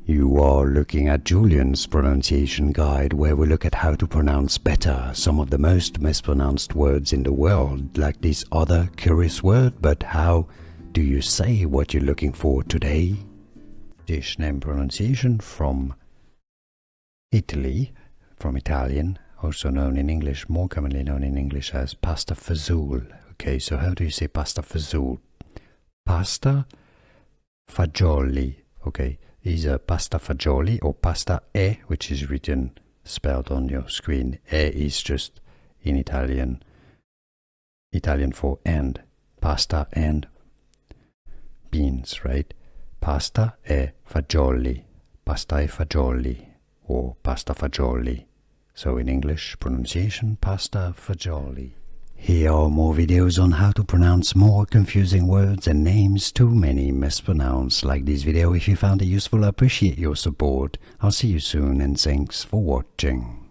You are looking at Julian's pronunciation guide, where we look at how to pronounce better some of the most mispronounced words in the world, like this other curious word. But how do you say what you're looking for today? Dish name pronunciation from Italy, from Italian, also known in English, more commonly known in English as pasta fagioli. Okay, so how do you say pasta fagioli? Pasta fagioli, okay, is a pasta fagioli or pasta e, which is written, spelled on your screen. E is just in Italian for and, pasta and beans, right? Pasta e fagioli, or pasta fagioli. So in English pronunciation, pasta fagioli. Here are more videos on how to pronounce more confusing words and names too many mispronounced. Like this video if you found it useful. I appreciate your support. I'll see you soon and thanks for watching.